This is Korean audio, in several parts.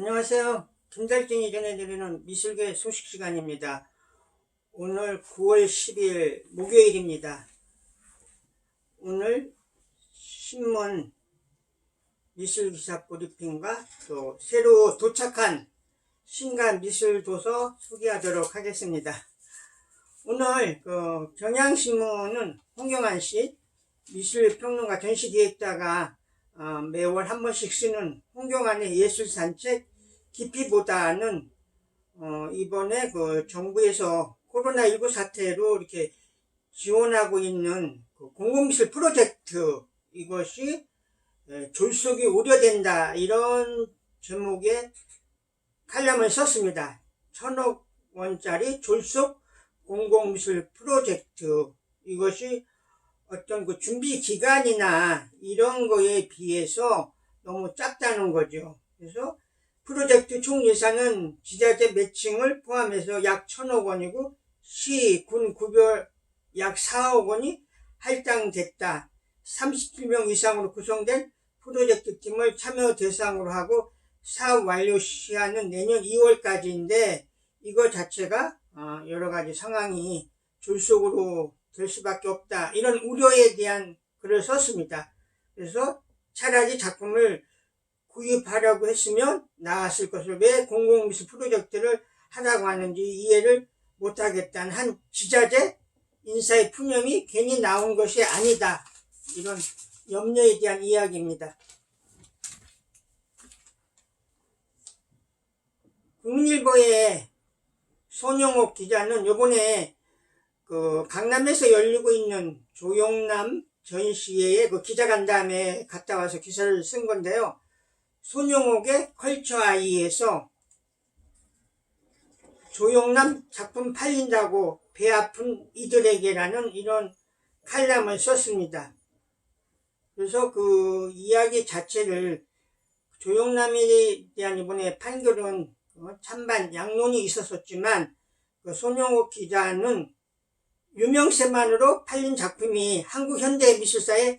안녕하세요. 김달진이 전해드리는 미술계 소식 시간입니다. 오늘 9월 10일 목요일입니다. 오늘 신문 미술기사 브리핑과 또 새로 도착한 신간 미술도서 소개하도록 하겠습니다. 오늘 경향신문은 홍경환 씨 미술평론가 전시기획자가 매월 한 번씩 쓰는 홍경환의 예술산책 깊이보다는 이번에 정부에서 코로나19 사태로 이렇게 지원하고 있는 공공미술 프로젝트, 이것이 졸속이 우려된다, 이런 제목의 칼럼을 썼습니다. 1,000억 원짜리 졸속 공공미술 프로젝트, 이것이 어떤 준비 기간이나 이런 거에 비해서 너무 작다는 거죠. 그래서 프로젝트 총 예산은 지자체 매칭을 포함해서 약 1,000억 원이고 시, 군, 구별 약 4억 원이 할당됐다. 37명 이상으로 구성된 프로젝트 팀을 참여 대상으로 하고 사업 완료 시한은 내년 2월까지인데 이거 자체가 여러 가지 상황이 졸속으로 될 수밖에 없다, 이런 우려에 대한 글을 썼습니다. 그래서 차라리 작품을 구입하려고 했으면 나았을 것을 왜 공공미술 프로젝트를 하라고 하는지 이해를 못하겠다는 한 지자체 인사의 푸념이 괜히 나온 것이 아니다, 이런 염려에 대한 이야기입니다. 국민일보의 손영옥 기자는 요번에 강남에서 열리고 있는 조용남 전시회에 기자간담회 갔다 와서 기사를 쓴 건데요. 손영옥의 컬처아이에서 조용남 작품 팔린다고 배 아픈 이들에게라는 이런 칼럼을 썼습니다. 그래서 그 이야기 자체를, 조용남에 대한 이번에 판결은 찬반 양론이 있었지만 손영옥 기자는 유명세만으로 팔린 작품이 한국 현대미술사에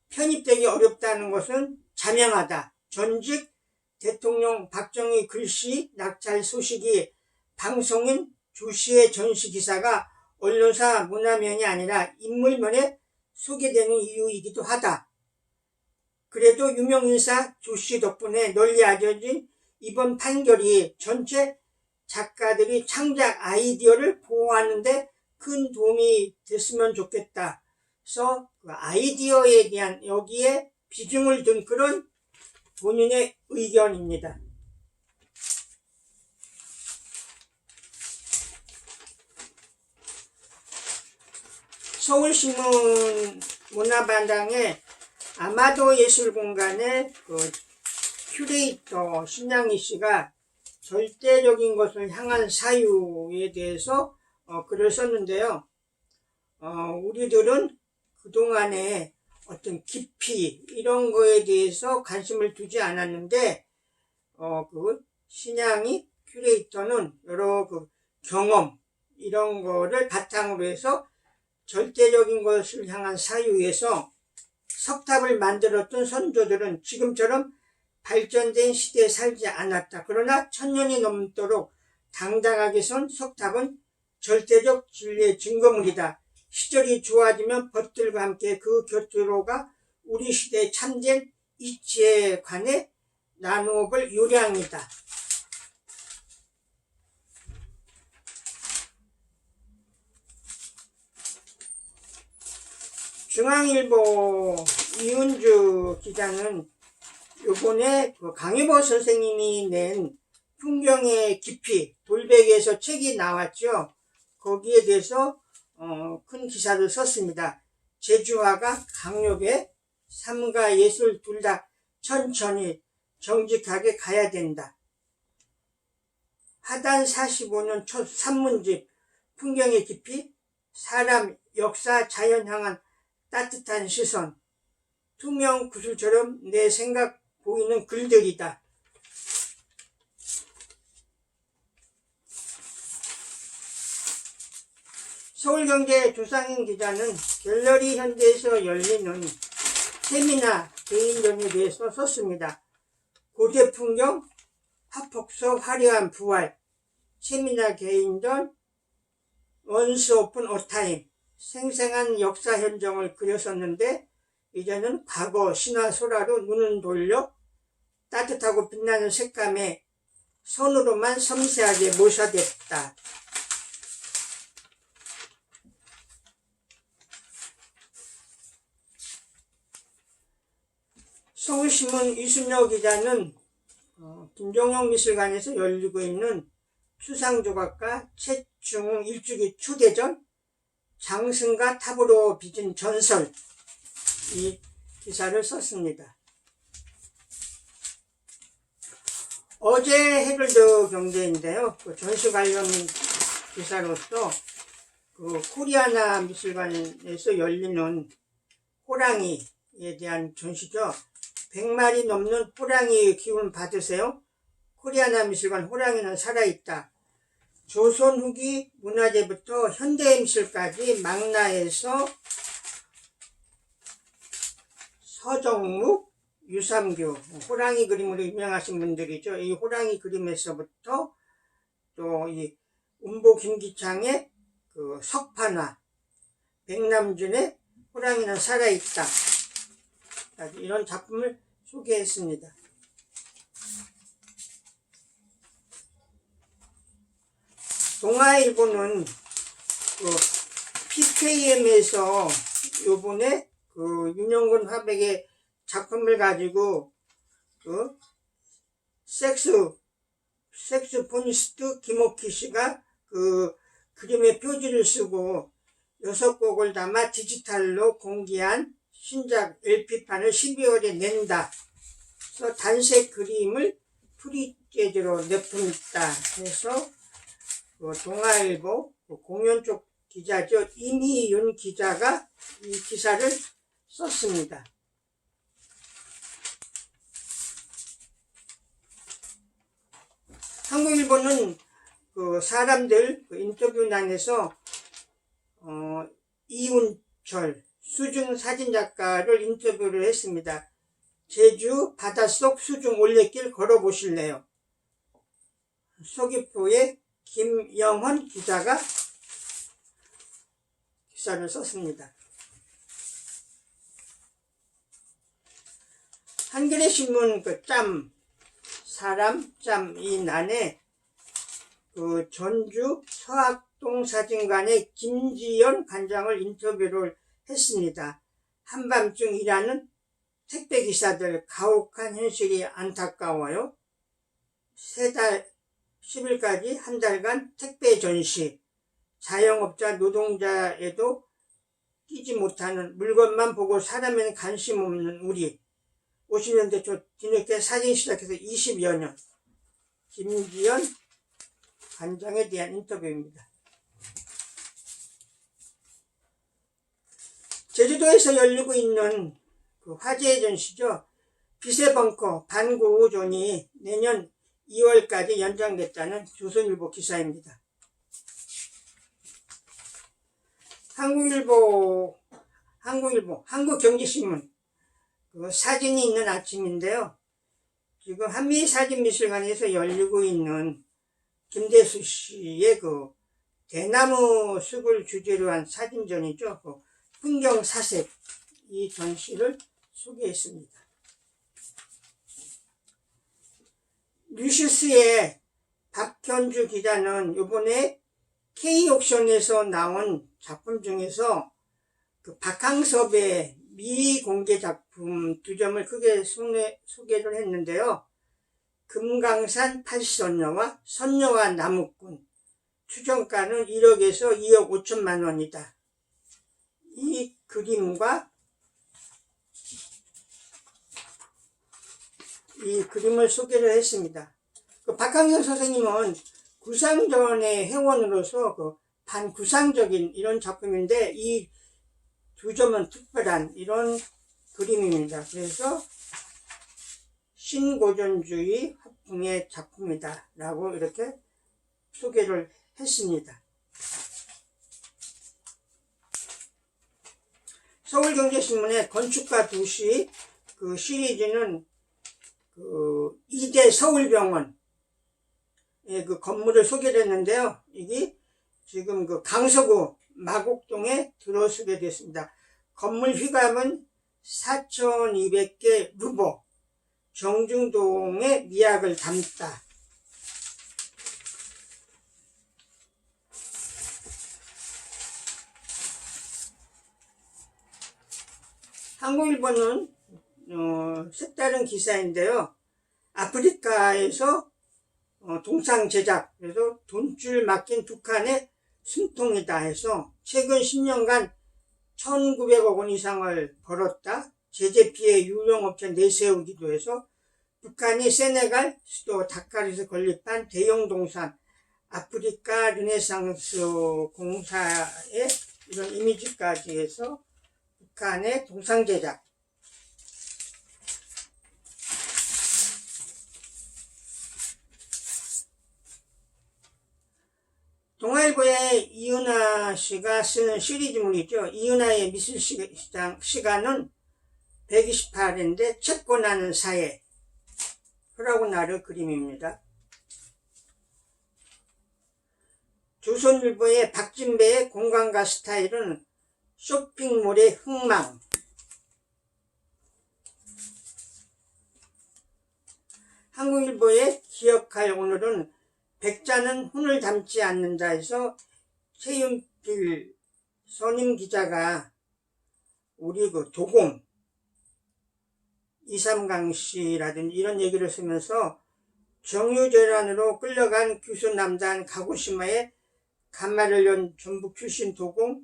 편입되기 어렵다는 것은 자명하다. 전직 대통령 박정희 글씨 낙찰 소식이 방송인 조씨의 전시기사가 언론사 문화면이 아니라 인물면에 소개되는 이유이기도 하다. 그래도 유명인사 조씨 덕분에 널리 알려진 이번 판결이 전체 작가들이 창작 아이디어를 보호하는 데 큰 도움이 됐으면 좋겠다. 그래서 아이디어에 대한 여기에 비중을 둔 그런 본인의 의견입니다. 서울신문 문화반장의 아마도 예술공간의 큐레이터 신양희 씨가 절대적인 것을 향한 사유에 대해서 글을 썼는데요. 우리들은 그동안에 어떤 깊이 이런 거에 대해서 관심을 두지 않았는데 신양희 큐레이터는 여러 경험 이런 거를 바탕으로 해서 절대적인 것을 향한 사유에서 석탑을 만들었던 선조들은 지금처럼 발전된 시대에 살지 않았다. 그러나 1000년이 넘도록 당당하게 선 석탑은 절대적 진리의 증거물이다. 시절이 좋아지면 벗들과 함께 그 곁으로 가 우리 시대의 참된 이치에 관해 나누어 볼 요량이다. 중앙일보 이은주 기자는 요번에 강희보 선생님이 낸 풍경의 깊이, 돌베개에서 책이 나왔죠. 거기에 대해서 큰 기사를 썼습니다. 제주화가 강력에 삶과 예술 둘 다 천천히 정직하게 가야 된다. 하단 45년 첫 산문집 풍경의 깊이, 사람, 역사, 자연 향한 따뜻한 시선, 투명 구슬처럼 내 생각 보이는 글들이다. 서울경제 조상인 기자는 갤러리 현대에서 열리는 세미나 개인전에 대해서 썼습니다. 고대 풍경, 파폭소 화려한 부활, 세미나 개인전, 원스 오픈 오타임, 생생한 역사 현정을 그렸었는데 이제는 과거 신화 소라로 눈을 돌려 따뜻하고 빛나는 색감에 손으로만 섬세하게 묘사됐다. 서울신문 이순여 기자는 김종영 미술관에서 열리고 있는 추상조각가 최충웅 일주기 초대전 장승과 탑으로 빚은 전설, 이 기사를 썼습니다. 어제 헤럴드 경제인데요. 그 전시 관련 기사로서 그 코리아나 미술관에서 열리는 호랑이에 대한 전시죠. 100마리 넘는 호랑이의 기운 받으세요. 코리아나 미술관 호랑이는 살아있다. 조선 후기 문화재부터 현대미술까지 망라에서 서정묵, 유삼규, 호랑이 그림으로 유명하신 분들이죠. 이 호랑이 그림에서부터 또 이 운보 김기창의 그 석판화, 백남준의 호랑이는 살아있다. 이런 작품을 소개했습니다. 동아일보는 그 PKM에서 요번에 그 윤영근 화백의 작품을 가지고 그 색소포니스트 김옥희 씨가 그 그림의 표지를 쓰고 6곡을 담아 디지털로 공개한 신작 LP판을 12월에 낸다. 그래서 단색 그림을 프리재즈로 내뿜다 해서 그 동아일보 공연 쪽 기자죠. 임희윤 기자가 이 기사를 썼습니다. 한국일보는 그 사람들 그 인터뷰란에서 이운철 수중 사진작가를 인터뷰를 했습니다. 제주 바닷속 수중 올레길 걸어보실래요? 서귀포의 김영헌 기자가 기사를 썼습니다. 한겨레 신문 그 사람 이 난에 그 전주 서학동 사진관의 김지연 관장을 인터뷰를 했습니다. 한밤중 일하는 택배기사들 가혹한 현실이 안타까워요. 10일까지 한 달간 택배 전시, 자영업자 노동자에도 끼지 못하는 물건만 보고 사람에는 관심 없는 우리. 50년대 초 뒤늦게 사진 시작해서 20여 년. 김지연 관장에 대한 인터뷰입니다. 제주도에서 열리고 있는 그 화제의 전시죠. 빛의 벙커 반고우존이 내년 2월까지 연장됐다는 조선일보 기사입니다. 한국경제신문 그 사진이 있는 아침인데요. 지금 한미사진미술관에서 열리고 있는 김대수 씨의 그 대나무 숲을 주제로 한 사진전이죠. 그 풍경사색, 이 전시를 소개했습니다. 뉴시스의 박현주 기자는 이번에 K옥션에서 나온 작품 중에서 그 박항섭의 미공개 작품 2점을 크게 소개를 했는데요. 금강산 80선녀와 선녀와 나무꾼, 추정가는 1억에서 2억 5천만 원이다. 이 그림과 이 그림을 소개를 했습니다. 그 박항섭 선생님은 구상전의 회원으로서 그 반구상적인 이런 작품인데 이 2점은 특별한 이런 그림입니다. 그래서 신고전주의 화풍의 작품이다 라고 이렇게 소개를 했습니다. 서울경제신문의 건축가 도시 그 시리즈는 그 2대 서울병원 그 건물을 소개를 했는데요. 이게 지금 그 강서구 마곡동에 들어서게 됐습니다. 건물 휘감은 4,200개 루보, 정중동의 미학을 담다. 한국일보는 색다른 기사인데요. 아프리카에서 동상 제작, 그래서 돈줄 맡긴 북한의 숨통이다 해서 최근 10년간 1,900억 원 이상을 벌었다. 제재 피해 유용업체 내세우기도 해서 북한이 세네갈 수도 다카르에서 건립한 대형 동산 아프리카 르네상스 공사의 이런 이미지까지 해서 북한의 동상 제작. 동아일보의 이은하 씨가 쓰는 시리즈물이죠. 이은하의 미술 시간은 128회인데 찾고 나는 사회, 혈하고 나를 그림입니다. 조선일보의 박진배의 공간과 스타일은 쇼핑몰의 흥망. 한국일보의 기억할 오늘은 백자는 혼을 담지 않는다 해서 최윤필 선임 기자가 우리 그 도공 이삼강 씨라든지 이런 얘기를 쓰면서 정유재란으로 끌려간 규수 남단 가고시마의 간말을 연 전북 출신 도공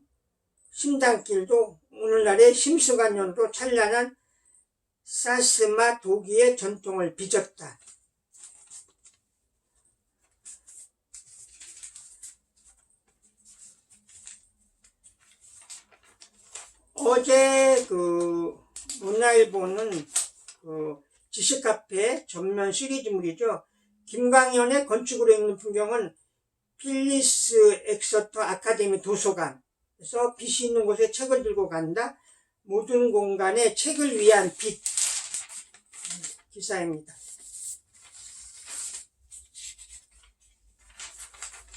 심단길도 오늘날의 심수관년으로 찬란한 사스마 도기의 전통을 빚었다. 어제 그 문화일보는 그 지식카페 전면 시리즈물이죠. 김광현의 건축으로 읽는 풍경은 필리스 엑서터 아카데미 도서관에서 빛이 있는 곳에 책을 들고 간다. 모든 공간에 책을 위한 빛 기사입니다.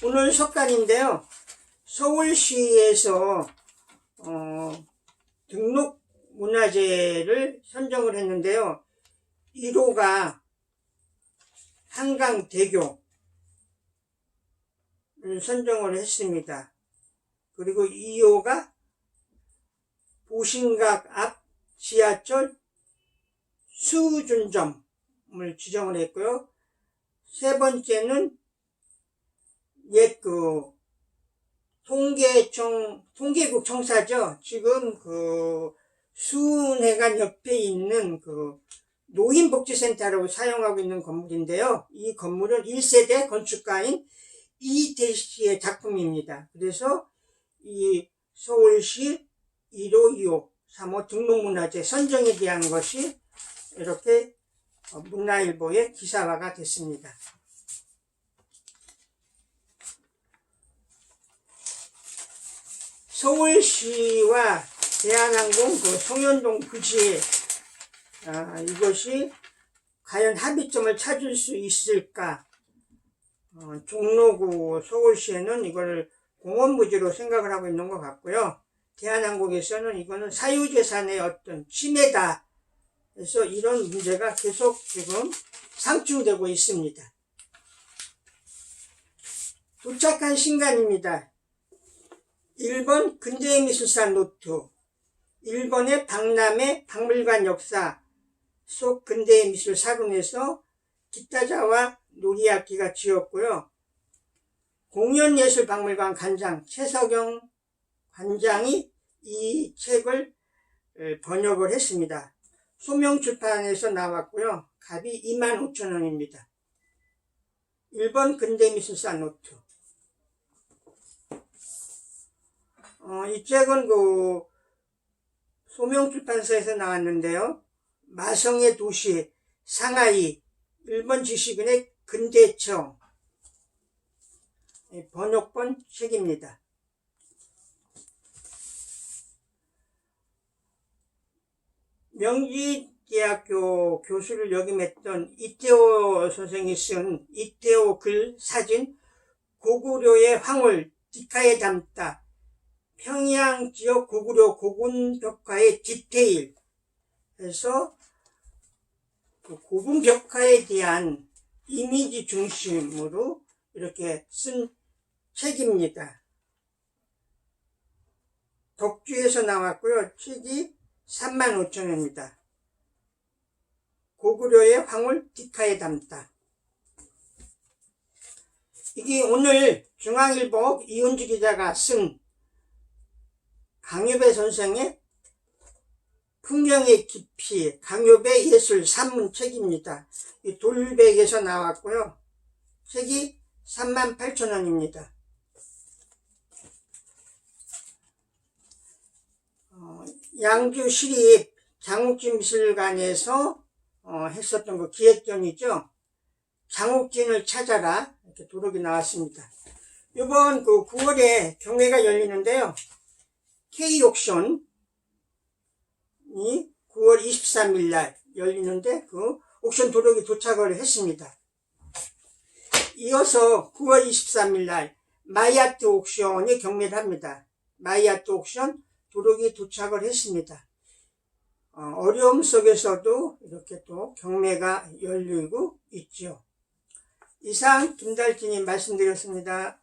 오늘 석간인데요. 서울시에서 등록 문화재를 선정을 했는데요. 1호가 한강대교를 선정을 했습니다. 그리고 2호가 보신각 앞 지하철 수준점을 지정을 했고요. 세 번째는 옛 통계국 청사죠. 지금 수은회관 옆에 있는 노인복지센터로 사용하고 있는 건물인데요. 이 건물은 1세대 건축가인 이대시의 작품입니다. 그래서 이 서울시 1호, 2호, 3호 등록문화재 선정에 대한 것이 이렇게 문화일보의 기사화가 됐습니다. 서울시와 대한항공 송현동 부지 이것이 과연 합의점을 찾을 수 있을까? 종로구 서울시에는 이걸 공원부지로 생각을 하고 있는 것 같고요. 대한항공에서는 이거는 사유재산의 어떤 침해다 해서 이런 문제가 계속 지금 상충되고 있습니다. 도착한 신간입니다. 1번 근대미술사 노트, 1번의 박람회 박물관 역사 속 근대미술 사군에서 기타자와 놀이악기가 지었고요. 공연예술박물관 관장 최석영 관장이 이 책을 번역을 했습니다. 소명출판에서 나왔고요. 값이 25,000원입니다. 1번 근대미술사 노트. 이 책은 소명출판사에서 나왔는데요. 마성의 도시 상하이 일본 지식인의 근대청 번역본 책입니다. 명지 대학교 교수를 역임했던 이태호 선생이 쓴 이태호 글 사진 고구려의 황홀 디카에 담다 평양 지역 고구려 고군 벽화의 디테일 해서 그 고군 벽화에 대한 이미지 중심으로 이렇게 쓴 책입니다. 덕주에서 나왔고요. 책이 35,000원입니다. 고구려의 황홀 디카에 담다. 이게 오늘 중앙일보 이은주 기자가 쓴 강요배 선생의 풍경의 깊이, 강요배 예술 산문책입니다. 이 돌백에서 나왔고요. 책이 38,000원입니다. 양주시립 장욱진 미술관에서 했었던 그 기획전이죠. 장욱진을 찾아라 이렇게 도록이 나왔습니다. 이번 그 9월에 경매가 열리는데요. K옥션이 9월 23일 날 열리는데 그 옥션 도록이 도착을 했습니다. 이어서 9월 23일 날 마이아트 옥션이 경매를 합니다. 마이아트 옥션 도록이 도착을 했습니다. 어려움 속에서도 이렇게 또 경매가 열리고 있죠. 이상 김달진이 말씀드렸습니다.